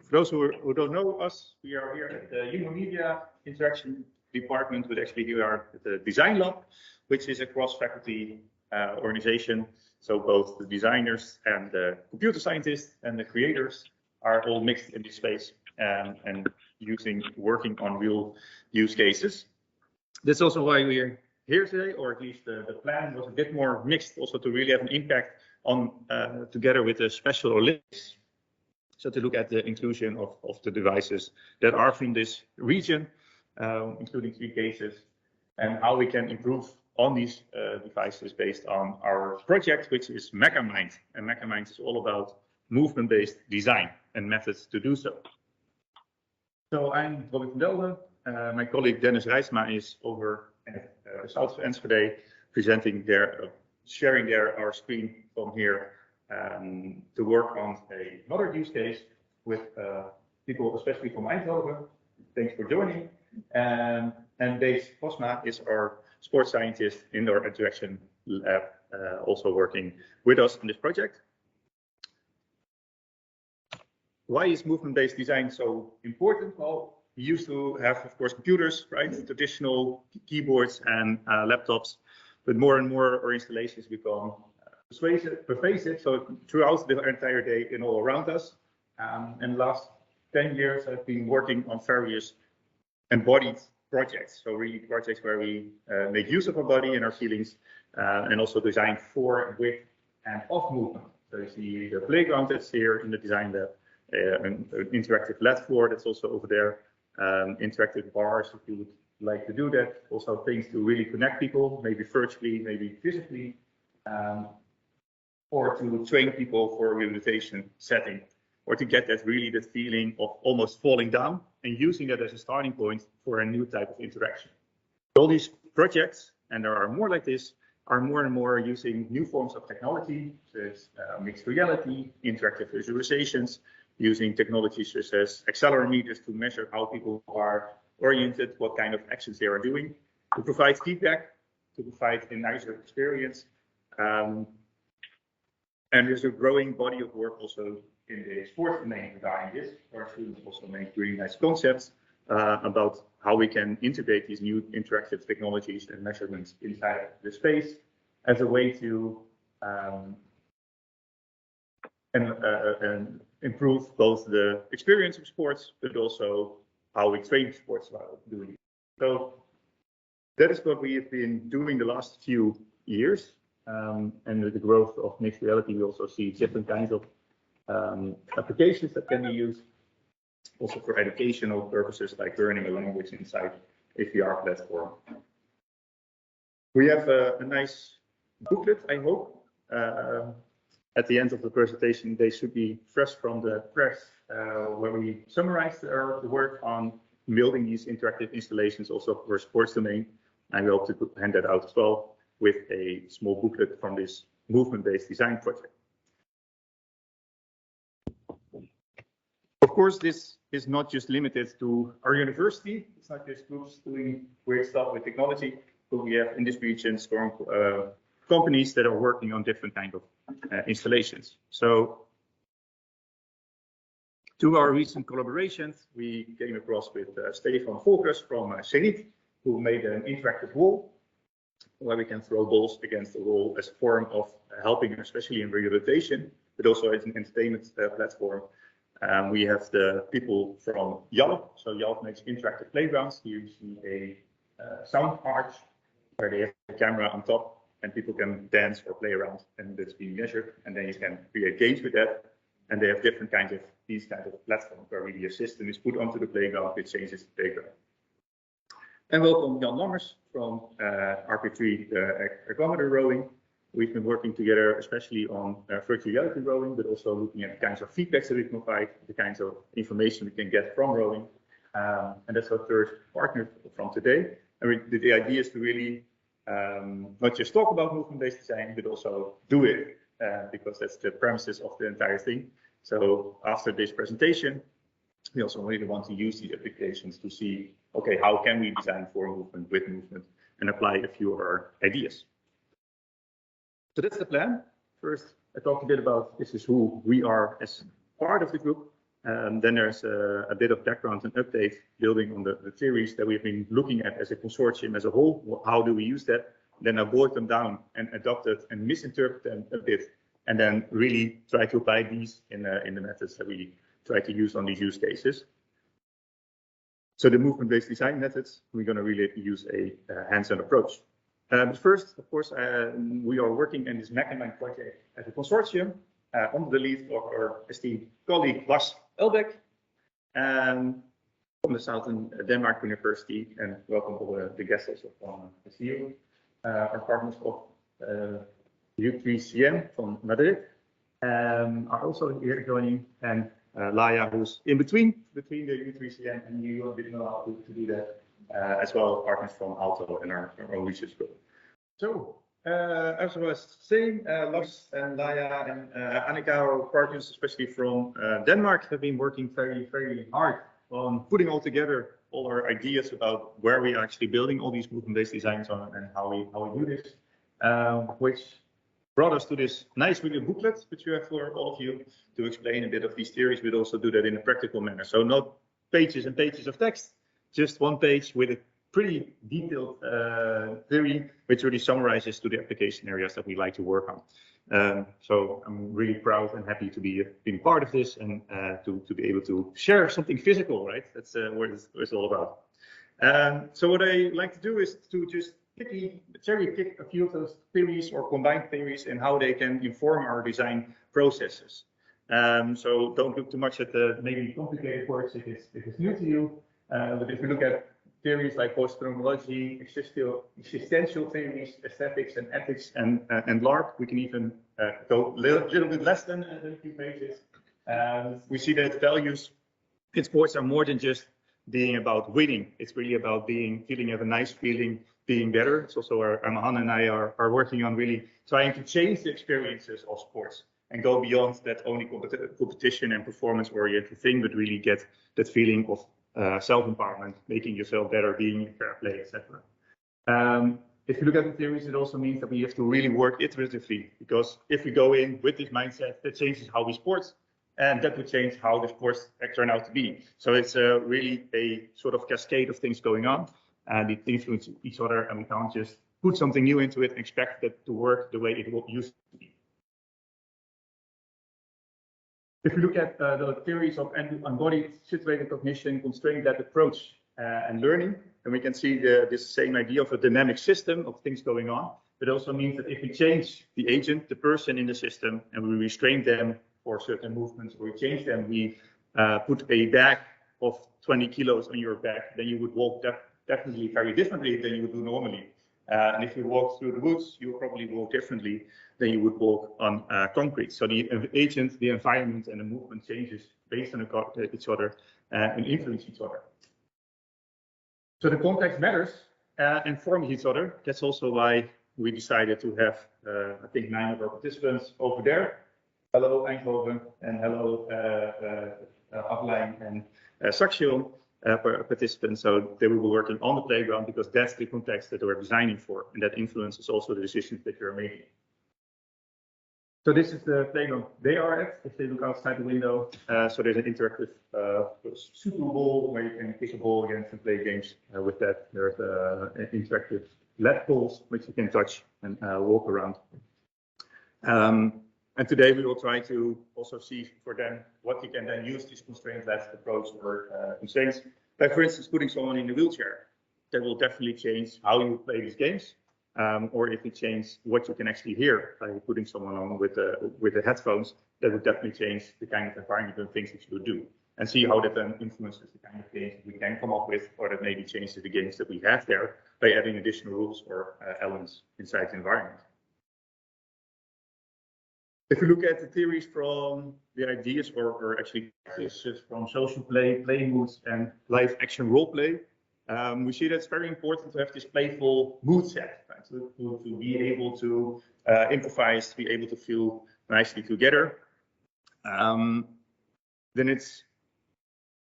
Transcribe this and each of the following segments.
For those who don't know us, we are here at the Human Media Interaction Department, but actually we are at the Design Lab, which is a cross-faculty organization. So both the designers and the computer scientists and the creators are all mixed in this space and working on real use cases. That's also why we're here today, or at least the plan was a bit more mixed, also to really have an impact on, together with the Special Olympics. So to look at the inclusion of the devices that are from this region, including 3 cases, and how we can improve on these devices based on our project, which is MeCaMInD. And MeCaMInD is all about movement-based design and methods to do so. So I'm Robby van Delden. My colleague Dennis Rijsma is over at south of Enschede, presenting sharing our screen from here to work on another use case with people, especially from Eindhoven. Thanks for joining. And Dave Posma is our sports scientist in our interaction lab, also working with us on this project. Why is movement-based design so important? Well, we used to have, of course, computers, right? Traditional keyboards and laptops, but more and more our installations become pervasive, so throughout the entire day and all around us. And the last 10 years, I've been working on various embodied projects. So really projects where we make use of our body and our feelings, and also design for, with, and off movement. So you see the playground that's here in the design lab, an interactive LED floor that's also over there, interactive bars if you would like to do that. Also things to really connect people, maybe virtually, maybe physically, or to train people for a rehabilitation setting, or to get that feeling of almost falling down and using that as a starting point for a new type of interaction. All these projects, and there are more like this, are more and more using new forms of technology, such as mixed reality, interactive visualizations, using technologies such as accelerometers to measure how people are oriented, what kind of actions they are doing, to provide feedback, to provide a nicer experience. And there's a growing body of work also in the sports domain regarding this. Our students also make really nice concepts about how we can integrate these new interactive technologies and measurements inside the space as a way to improve both the experience of sports, but also how we train sports while doing it. So that is what we have been doing the last few years. And with the growth of mixed reality, we also see different kinds of applications that can be used also for educational purposes, like learning a language inside a VR platform. We have a nice booklet, I hope. At the end of the presentation, they should be fresh from the press, where we summarized our work on building these interactive installations also for sports domain. And we hope to hand that out as well with a small booklet from this movement-based design project. Of course, this is not just limited to our university. It's not just groups doing weird stuff with technology, but we have in this region strong companies that are working on different kinds of installations. So to our recent collaborations, we came across with Stefan Volkers from Zenit, who made an interactive wall where we can throw balls against the wall as a form of helping, especially in rehabilitation, but also as an entertainment platform. We have the people from Yalp. So Yalp makes interactive playgrounds. Here you see a sound arch where they have a camera on top and people can dance or play around, and that's being measured. And then you can create games with that. And they have different kinds of these kinds of platforms where really a system is put onto the playground, which changes the playground. And welcome Jan Lammers from RP3, the ergometer rowing. We've been working together, especially on virtual reality rowing, but also looking at the kinds of feedbacks that we can provide, the kinds of information we can get from rowing. And that's our third partner from today. And the idea is to really not just talk about movement-based design, but also do it, because that's the premises of the entire thing. So after this presentation, we also really want to use these applications to see, okay, how can we design for movement, with movement, and apply a few of our ideas. So that's the plan. First, I talked a bit about this is who we are as part of the group. Then there's a bit of background and update building on the theories that we've been looking at as a consortium as a whole. How do we use that? Then I boiled them down and adopted and misinterpret them a bit, and then really try to apply these in the methods that we try to use on these use cases. So the movement-based design methods, we're going to really use a hands-on approach. But first, of course, we are working in this MeCaMInD project as a consortium under the lead of our esteemed colleague Lars Elbeck from the Southern Denmark University, and welcome all the guests also from the CEO. Our partners of U3CM from Madrid are also here joining, and Laia, who's in between the U3CM and you, didn't know how to do that, as well as partners from Aalto and our own research group. So, as I was saying, Lars and Laia and Annika, our partners, especially from Denmark, have been working very, very hard on putting all together all our ideas about where we are actually building all these movement-based designs on and how we do this, which brought us to this nice video booklet, which you have for all of you to explain a bit of these theories, but also do that in a practical manner. So not pages and pages of text, just one page with a pretty detailed theory, which really summarizes to the application areas that we like to work on. So I'm really proud and happy to be being part of this and to be able to share something physical, right? That's what it's all about. So what I like to do is to just cherry pick a few of those theories or combined theories and how they can inform our design processes. So don't look too much at the maybe complicated words if it's new to you. But if you look at theories like post-phenomenology, existential theories, aesthetics and ethics, and LARP, we can even go a little bit less than a few pages. We see that values in sports are more than just being about winning. It's really about feeling have a nice feeling, being better. It's also where Mahan and I are working on really trying to change the experiences of sports and go beyond that only competition and performance-oriented thing, but really get that feeling of self-empowerment, making yourself better, being in fair play, etc. If you look at the theories, it also means that we have to really work iteratively, because if we go in with this mindset, that changes how we sport, and that would change how the sports turn out to be. So it's really a sort of cascade of things going on, and it influences each other, and we can't just put something new into it and expect that to work the way it used to be. If you look at the theories of embodied situated cognition, constraint-led approach and learning, then we can see this same idea of a dynamic system of things going on. It also means that if we change the agent, the person in the system, and we restrain them for certain movements, or we change them, we put a bag of 20 kilos on your back, then you would walk definitely very differently than you would do normally. And if you walk through the woods, you will probably walk differently than you would walk on concrete. So the agent, the environment, and the movement changes based on each other and influence each other. So the context matters and forms each other. That's also why we decided to have, I think, 9 of our participants over there. Hello, Eindhoven, and hello, Aflijn and Saxion. Participants, so they will be working on the playground because that's the context that we're designing for, and that influences also the decisions that you're making. So this is the playground they are at. If they look outside the window, so there's an interactive super ball where you can kick a ball against and play games with that. There's an interactive LED balls which you can touch and walk around. And today we will try to also see for them what you can then use this constraint-led approach for constraints. Like for instance, putting someone in a wheelchair, that will definitely change how you play these games, or if it changes what you can actually hear by putting someone on with the headphones, that would definitely change the kind of environment and things that you would do, and see how that then influences the kind of games we can come up with, or that maybe changes the games that we have there by adding additional rules or elements inside the environment. If you look at the theories from the ideas or actually from social play, play moods, and live action role play, we see that it's very important to have this playful mood set, right? To be able to improvise, to be able to feel nicely together. Then it's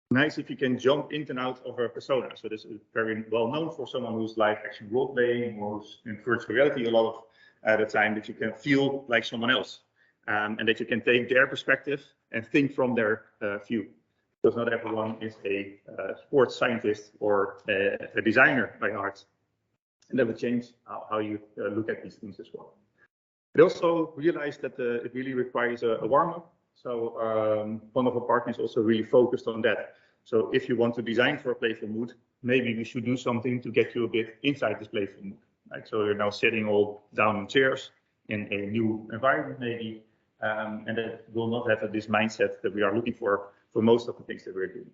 nice if you can jump in and out of a persona. So this is very well known for someone who's live action role playing or who's in virtual reality a lot of the time, that you can feel like someone else. And that you can take their perspective and think from their view. because not everyone is a sports scientist or a designer by heart. And that would change how you look at these things as well. We also realized that it really requires a warm-up. So one of our partners also really focused on that. So if you want to design for a playful mood, maybe we should do something to get you a bit inside this playful mood. Right? So you're now sitting all down in chairs in a new environment maybe, and that will not have this mindset that we are looking for most of the things that we're doing.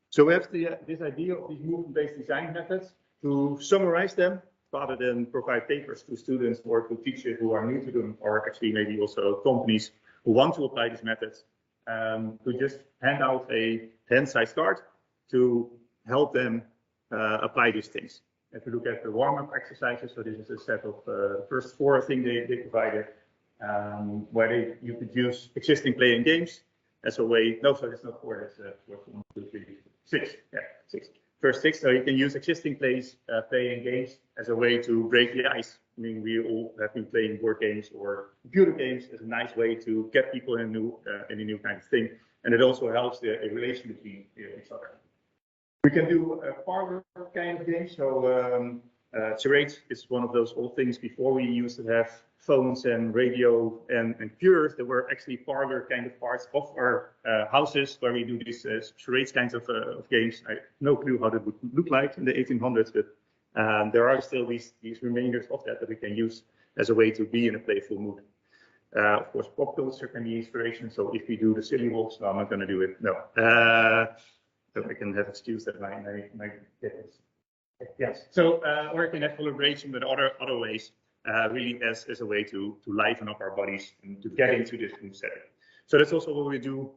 So we have this idea of these movement-based design methods. To summarize them, rather than provide papers to students or to teachers who are new to them, or actually maybe also companies who want to apply these methods, to just hand out a hand-sized card to help them apply these things. If you look at the warm-up exercises, so this is a set of first 4 things they provided, where you could use existing playing games as a way. No, so it's not 4. It's 1, 2, 3, 6. Yeah, 6. First 6, so you can use existing playing games as a way to break the ice. I mean, we all have been playing board games or computer games as a nice way to get people in a new kind of thing, and it also helps the relation between each other. We can do a parlor kind of game. So charades is one of those old things. Before we used to have phones and radio and computers, there were actually parlor kind of parts of our houses where we do these charades kinds of games. I have no clue how that would look like in the 1800s, but there are still these remainders of that we can use as a way to be in a playful mood. Of course, pop culture can be inspiration. So if we do the silly walks, no, I'm not going to do it. No. So I can have excuse that my kids. Yes. So or I can have collaboration with other ways, really as a way to liven up our bodies and to get into this mood setting. So that's also what we do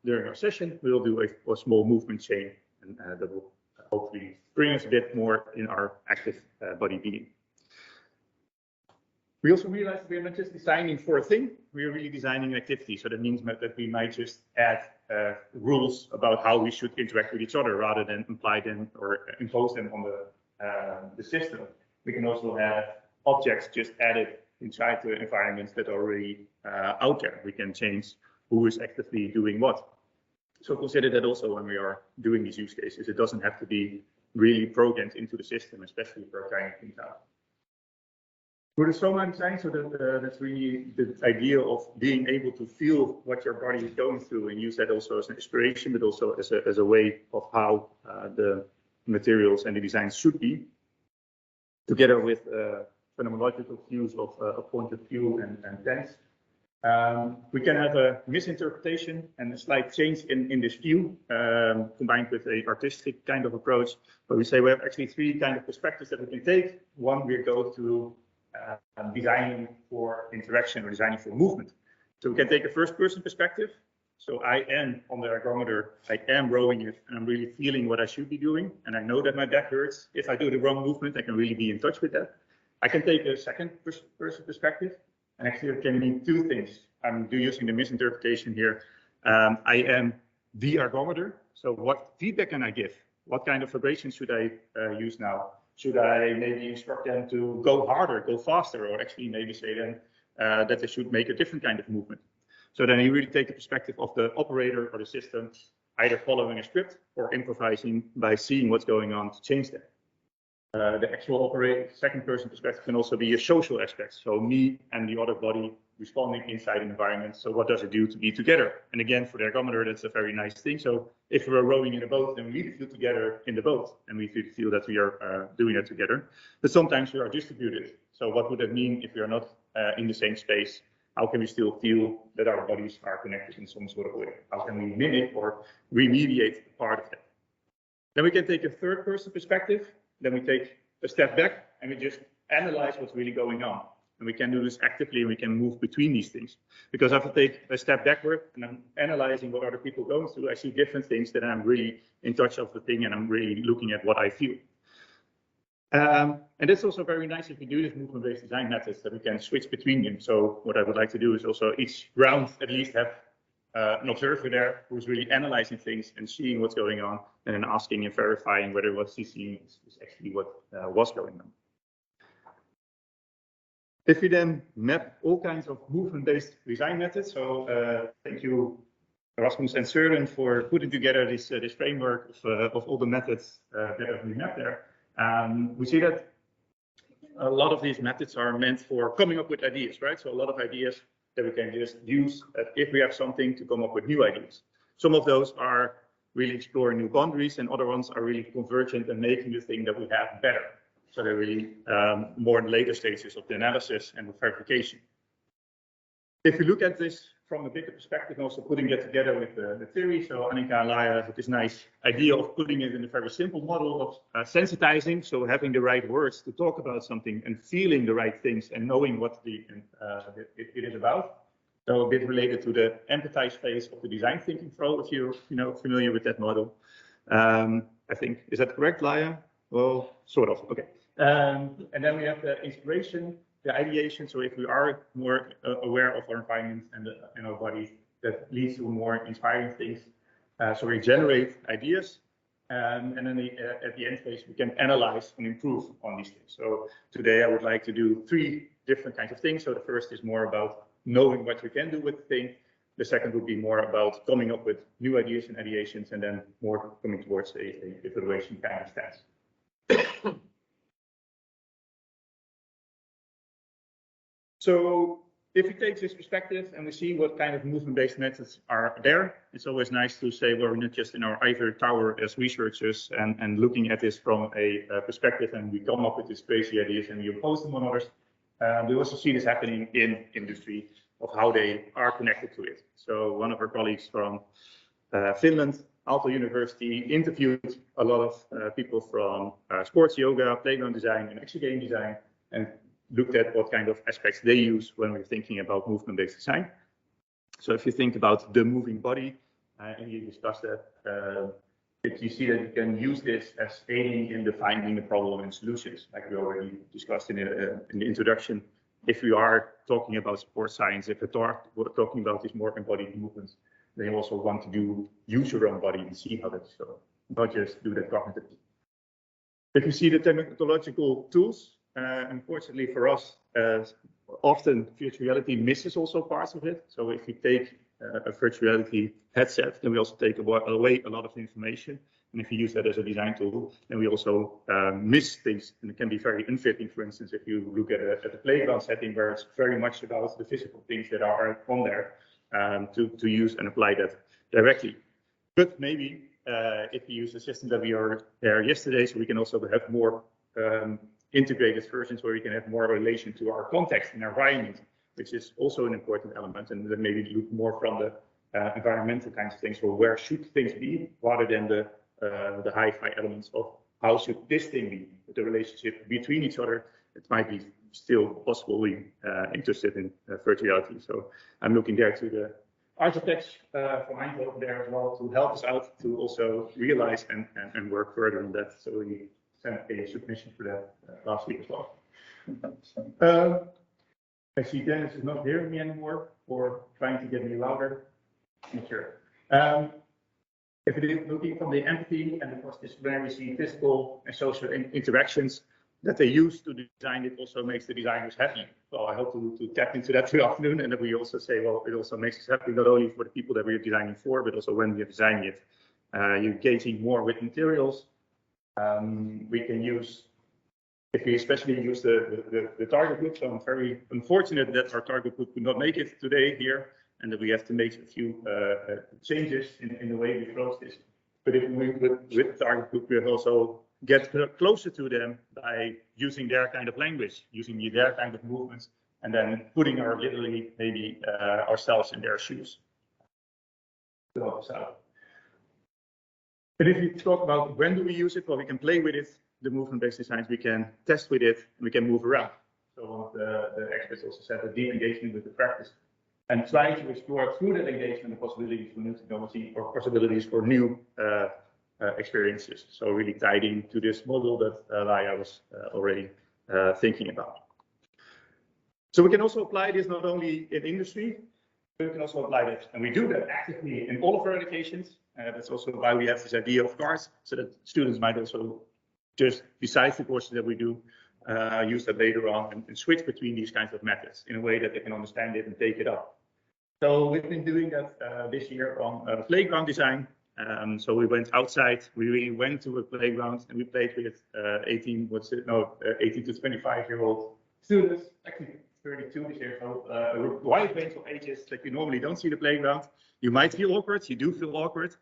during our session. We will do a small movement chain, and that will hopefully bring us a bit more in our active body being. We also realized that we're not just designing for a thing, we're really designing an activity. So that means that we might just add rules about how we should interact with each other rather than imply them or impose them on the system. We can also have objects just added inside the environments that are already out there. We can change who is actively doing what. So consider that also when we are doing these use cases. It doesn't have to be really programmed into the system, especially if we're trying things out. For the Soma design, so that's really the idea of being able to feel what your body is going through and use that also as an inspiration, but also as a way of how the materials and the designs should be, together with phenomenological views of a point of view and tense. We can have a misinterpretation and a slight change in this view, combined with an artistic kind of approach, where we say we have actually 3 kind of perspectives that we can take. One, we go to designing for interaction or designing for movement. So we can take a first-person perspective. So I am on the ergometer, I am rowing it, and I'm really feeling what I should be doing. And I know that my back hurts. If I do the wrong movement, I can really be in touch with that. I can take a second-person perspective, and actually it can mean 2 things. I'm using the misinterpretation here. I am the ergometer. So what feedback can I give? What kind of vibration should I use now? Should I maybe instruct them to go harder, go faster, or actually maybe say then that they should make a different kind of movement? So then you really take the perspective of the operator or the system, either following a script or improvising by seeing what's going on to change that. The actual operator, second-person perspective can also be a social aspect. So me and the other body responding inside an environment. So what does it do to be together? And again, for the ergometer, that's a very nice thing. So if we're rowing in a boat, then we really feel together in the boat, and we feel that we are doing it together. But sometimes we are distributed. So what would that mean if we are not in the same space? How can we still feel that our bodies are connected in some sort of way? How can we mimic or remediate part of that? Then we can take a third-person perspective. Then we take a step back and we just analyze what's really going on. And we can do this actively, and we can move between these things. Because if I take a step backward and I'm analyzing what other people are going through, I see different things that I'm really in touch of the thing, and I'm really looking at what I feel. And it's also very nice if we do this movement-based design methods that we can switch between them. So what I would like to do is also each round at least have an observer there who's really analyzing things and seeing what's going on, and then asking and verifying whether what he's seeing is actually what was going on. If we then map all kinds of movement-based design methods, so thank you Rasmus and Søren for putting together this framework of all the methods that have been mapped there. We see that a lot of these methods are meant for coming up with ideas, right? So a lot of ideas that we can just use if we have something to come up with new ideas. Some of those are really exploring new boundaries, and other ones are really convergent and making the thing that we have better. So they're really more in later stages of the analysis and the verification. If you look at this from a bigger perspective, and also putting that together with the theory, so Annika and Laia have this nice idea of putting it in a very simple model of sensitizing, so having the right words to talk about something and feeling the right things and knowing what it is about. So a bit related to the empathize phase of the design thinking flow, if you're familiar with that model. I think, is that correct, Laia? Well, sort of, okay. And then we have the inspiration, the ideation. So if we are more aware of our environment and our body, that leads to more inspiring things. So we generate ideas, and then at the end phase, we can analyze and improve on these things. So today I would like to do 3 different kinds of things. So the first is more about knowing what we can do with the thing. The second would be more about coming up with new ideas and ideations, and then more coming towards a evaluation kind of stance. So if we take this perspective and we see what kind of movement-based methods are there, it's always nice to say, well, we're not just in our ivory tower as researchers and looking at this from a perspective, and we come up with these crazy ideas and we oppose them on others. We also see this happening in industry of how they are connected to it. So one of our colleagues from Finland, Aalto University, interviewed a lot of people from sports yoga, playground design, and action game design, and looked at what kind of aspects they use when we're thinking about movement-based design. So if you think about the moving body, and you discussed that, you see that you can use this as aiding in defining the problem and solutions, like we already discussed in the introduction. If we are talking about sports science, if we're talking about these more embodied movements, they also want to use your own body and see how that's so, not just do that cognitively. If you see the technological tools, unfortunately for us, often virtual reality misses also parts of it. So if you take a virtual reality headset, then we also take away a lot of the information. And if you use that as a design tool, then we also miss things, and it can be very unfitting. For instance, if you look at a playground setting where it's very much about the physical things that are on there, to use and apply that directly. But maybe if you use the system that we are there yesterday, so we can also have more integrated versions where we can have more relation to our context and our environment, which is also an important element, and then maybe look more from the environmental kinds of things, or where should things be, rather than the hi-fi elements of how should this thing be, the relationship between each other. It might be still possibly interested in virtual reality. So I'm looking there to the architects from Eindhoven there as well to help us out to also realize and work further on that. So we sent a submission for that last week as well. I see Dennis is not hearing me anymore, or trying to get me louder. I'm not sure. If it is looking from the empathy and the cross-disciplinary, we see physical and social interactions that they use to design. It also makes the designers happy. So I hope to tap into that this afternoon, and that we also say, well, it also makes us happy not only for the people that we're designing for, but also when we're designing it. You're engaging more with materials. We can use, if we especially use the target group, so I'm very unfortunate that our target group could not make it today here, and that we have to make a few changes in the way we approach this. But if we with the target group, we also get closer to them by using their kind of language, using their kind of movements, and then putting our literally maybe ourselves in their shoes to help us out. But if you talk about when do we use it, well, we can play with it. The movement-based designs, we can test with it, and we can move around. So one of the experts also said that deep engagement with the practice, and trying to explore through that engagement the possibilities for new technology or possibilities for new experiences. So really tied into this model that Laia was already thinking about. So we can also apply this not only in industry, but we can also apply that, and we do that actively in all of our educations. That's also why we have this idea of cards, so that students might also just, besides the courses that we do, use that later on and switch between these kinds of methods in a way that they can understand it and take it up. So we've been doing that this year on playground design. So we went outside, we really went to a playground and we played with 18 to 25-year-old students, actually 32 this year, so a wide range of ages that you normally don't see the playground. You might feel awkward, you do feel awkward.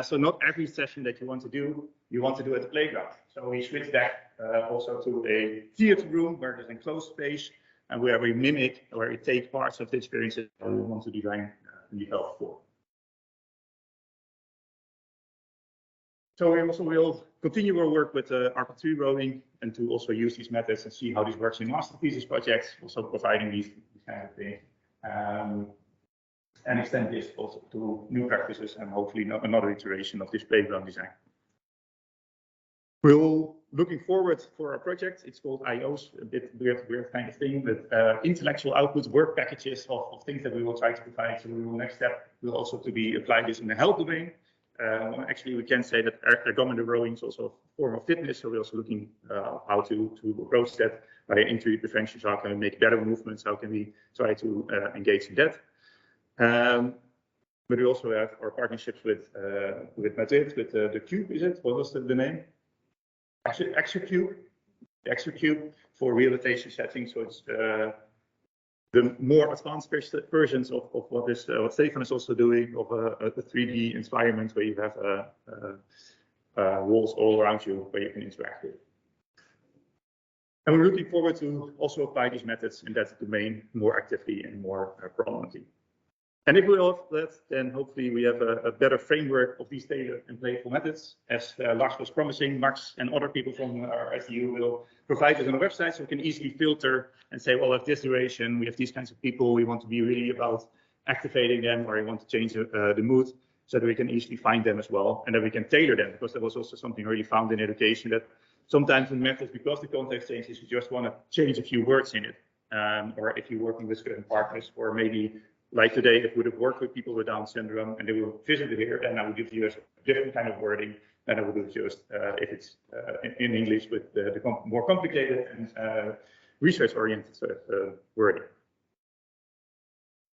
So not every session that you want to do at the playground. So we switched that also to a theater room where there's an enclosed space and where we mimic, where we take parts of the experiences that we want to design and develop for. So we also will continue our work with RP3 rowing and to also use these methods and see how this works in masterpieces projects, also providing these kind of things. And extend this also to new practices and hopefully another iteration of this playground design. We're looking forward for our project. It's called IOs, a bit weird kind of thing, but intellectual output work packages of things that we will try to provide. So next step will also to be apply this in the health domain. Actually, we can say that ergometer rowing is also a form of fitness. So we're also looking how to approach that by injury prevention. So how can we make better movements? How can we try to engage in that? But we also have our partnerships with Madrid, with the Cube, is it? What was the name? EXCERCISES for rehabilitation settings. So it's the more advanced versions of what Stefan is also doing, of a 3D environment where you have walls all around you where you can interact with. And we're looking forward to also apply these methods in that domain more actively and more prominently. And if we have that, then hopefully we have a better framework of these tailored and playful methods. As Lars was promising, Max and other people from our SDU will provide it on the website, so we can easily filter and say, well, at this duration, we have these kinds of people, we want to be really about activating them, or we want to change the mood, so that we can easily find them as well, and that we can tailor them, because that was also something really found in education, that sometimes in methods, because the context changes, you just want to change a few words in it. Or if you're working with certain partners, or maybe like today, if we would have worked with people with Down syndrome and they will visit here, then I would give you a different kind of wording than I would do just if it's in English with the more complicated and research-oriented sort of wording.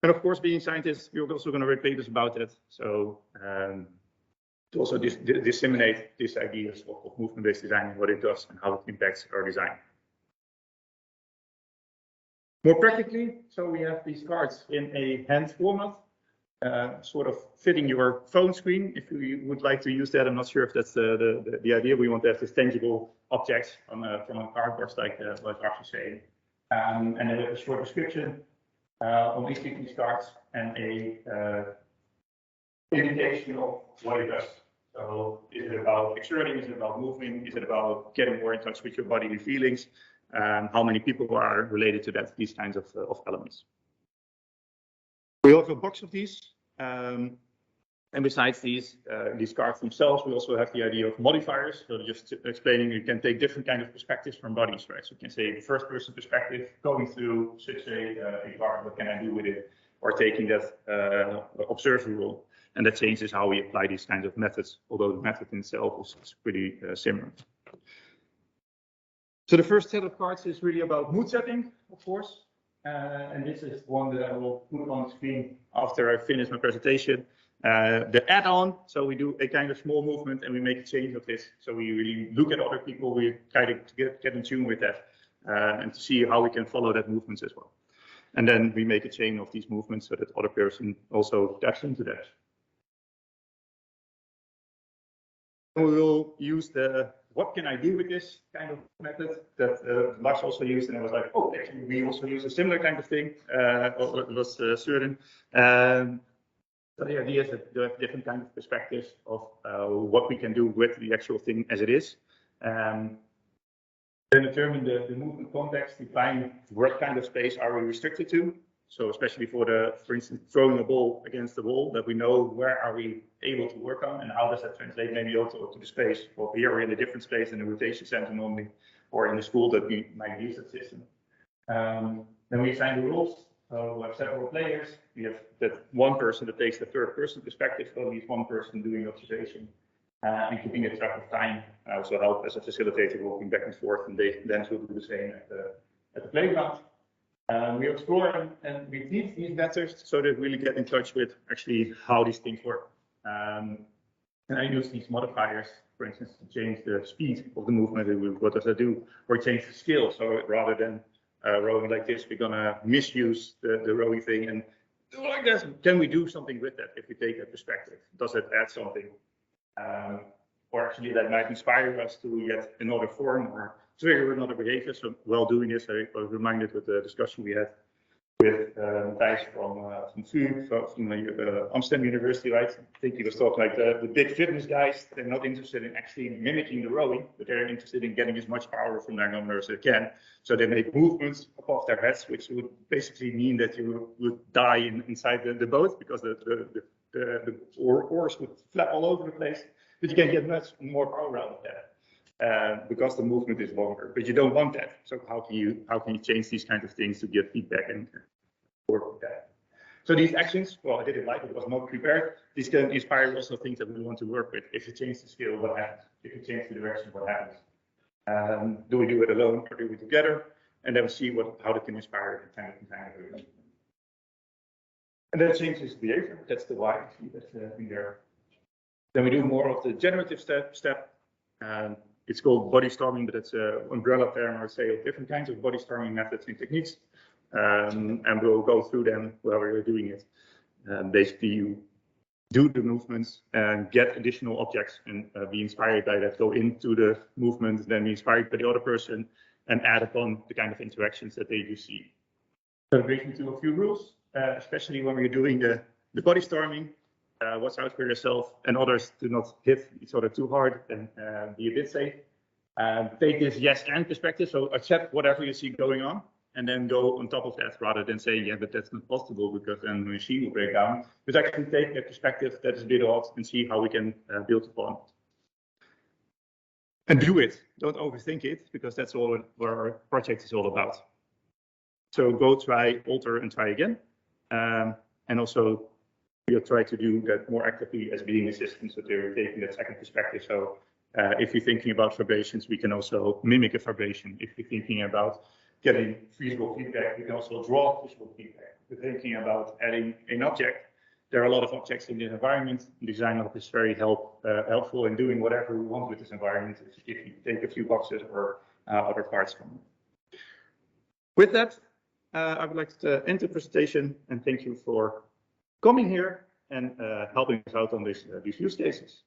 And of course, being scientists, we're also going to write papers about it. So to also disseminate these ideas of movement-based design and what it does and how it impacts our design. More practically, so we have these cards in a hand format, sort of fitting your phone screen. If you would like to use that, I'm not sure if that's the idea. We want to have this tangible objects from a cardboard, like Lars was saying. And then we have a short description on each of these cards and a indication of what it does. So is it about exerting? Is it about moving? Is it about getting more in touch with your bodily feelings? How many people are related to that, these kinds of elements. We have a box of these, and besides these cards themselves, we also have the idea of modifiers. So just explaining, you can take different kind of perspectives from bodies, right? So you can say first-person perspective, going through such a card, what can I do with it? Or taking that observer rule, and that changes how we apply these kinds of methods, although the method in itself is pretty similar. So the first set of cards is really about mood setting, of course. And this is one that I will put on the screen after I finish my presentation. The add-on, so we do a kind of small movement and we make a change of this. So we really look at other people, we try to get in tune with that and to see how we can follow that movement as well. And then we make a chain of these movements so that other person also taps into that. We will use the what can I do with this kind of method that Lars also used, and I was like, oh, actually, we also use a similar kind of thing. It was Søren. So the idea is that you have different kind of perspectives of what we can do with the actual thing as it is. Then determine the movement context, define what kind of space are we restricted to. So especially for instance, throwing a ball against the wall, that we know where are we able to work on and how does that translate maybe also to the space. Well, here we're in a different space in the rotation center normally, or in the school that we might use that system. Then we assign the rules. So we have several players. We have that one person that takes the third person perspective, so at least one person doing observation and keeping a track of time. I also help as a facilitator walking back and forth, and they then will do the same at the playground. We explore and repeat these methods so that we really get in touch with actually how these things work. And I use these modifiers, for instance, to change the speed of the movement. What does that do? Or change the scale. So rather than rowing like this, we're gonna misuse the rowing thing and do like this. Can we do something with that if we take that perspective? Does it add something? Or actually that might inspire us to yet another form or trigger another behavior. So while doing this, I was reminded with the discussion we had with Thijs from Amsterdam University, right? I think he was talking like the big fitness guys, they're not interested in actually mimicking the rowing, but they're interested in getting as much power from their numbers as they can. So they make movements above their heads, which would basically mean that you would die inside the boat because the oars would flap all over the place. But you can get much more power out of that because the movement is longer. But you don't want that. So how can you change these kinds of things to get feedback and work with that? So these actions, well, I didn't like it. It was not prepared. These can inspire also things that we want to work with. If you change the scale, what happens? If you change the direction, what happens? Do we do it alone or do we together? And then we see how they can inspire time and time again. And that changes behavior. That's the why. See that in there. Then we do more of the generative step. It's called body storming, but it's an umbrella term, I would say, of different kinds of body storming methods and techniques. And we'll go through them while we're doing it. Basically, you do the movements and get additional objects and be inspired by that, go into the movement, then be inspired by the other person and add upon the kind of interactions that they do see. So that brings me to a few rules, especially when we're doing the body storming. Watch out for yourself and others to not hit each other too hard and be a bit safe. Take this yes and perspective, so accept whatever you see going on and then go on top of that rather than say, yeah, but that's not possible because then the machine will break down. But actually take a perspective that is a bit odd and see how we can build upon it. And do it. Don't overthink it because that's all what our project is all about. So go try, alter, and try again. And also, we'll try to do that more actively as being assistants, so they're taking that second perspective. So if you're thinking about vibrations, we can also mimic a vibration. If you're thinking about getting visual feedback, we can also draw visual feedback. If you're thinking about adding an object, there are a lot of objects in the environment. Design Lab is very helpful in doing whatever we want with this environment if you take a few boxes or other parts from it. With that, I would like to end the presentation and thank you for coming here and helping us out on these use cases.